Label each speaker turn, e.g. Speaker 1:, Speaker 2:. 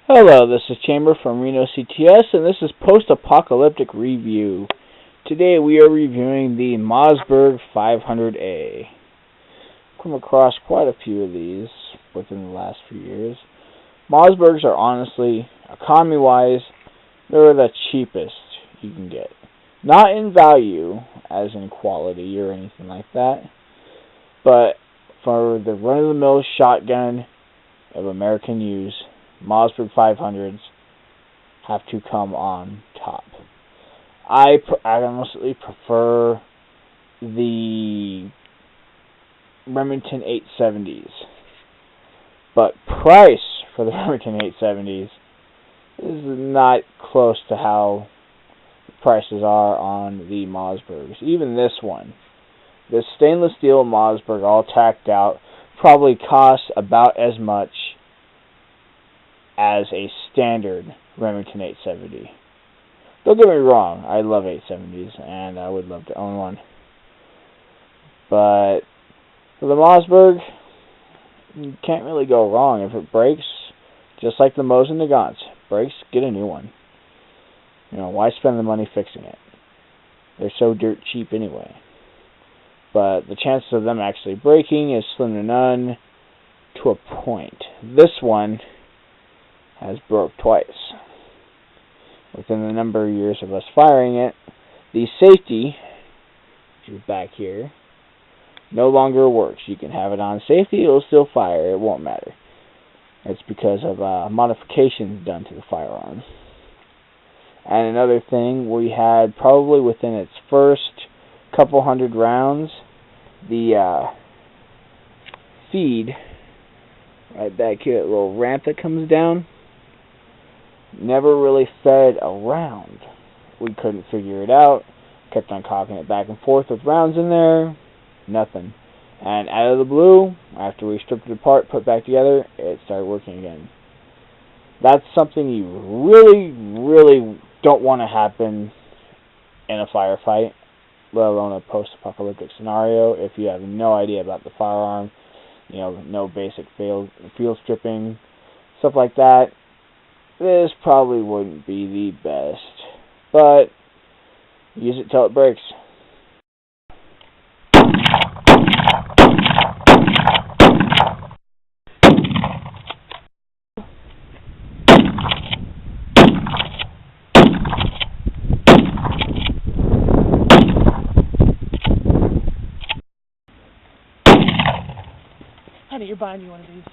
Speaker 1: Hello, this is Chamber from Reno CTS, and this is Post-Apocalyptic Review. Today we are reviewing the Mossberg 500A. I've come across quite a few of these within the last few years. Mossbergs are honestly, economy-wise, they're the cheapest you can get. Not in value, as in quality or anything like that, but for the run-of-the-mill shotgun of American use, Mossberg 500s have to come on top. I honestly prefer the Remington 870s, but price for the Remington 870s is not close to how the prices are on the Mossbergs. Even this one, this stainless steel Mossberg all tacked out, probably costs about as much as a standard Remington 870. Don't get me wrong, I love 870s and I would love to own one. But for the Mossberg, you can't really go wrong. If it breaks, just like the Mosin Nagants, breaks, get a new one. You know, why spend the money fixing it? They're so dirt cheap anyway. But the chances of them actually breaking is slim to none to a point. This one has broke twice. Within the number of years of us firing it, the safety, which is back here, no longer works. You can have it on safety, it'll still fire, it won't matter. It's because of modifications done to the firearm. And another thing, we had probably within its first couple hundred rounds, the feed, right back here, that little ramp that comes down, never really fed around. We couldn't figure it out. Kept on copying it back and forth with rounds in there. Nothing. And out of the blue, after we stripped it apart, put it back together, it started working again. That's something you really don't want to happen in a firefight, let alone a post-apocalyptic scenario. If you have no idea about the firearm, you know, no basic field stripping, stuff like that, this probably wouldn't be the best, but use it till it breaks.
Speaker 2: Honey, you're buying me one of these.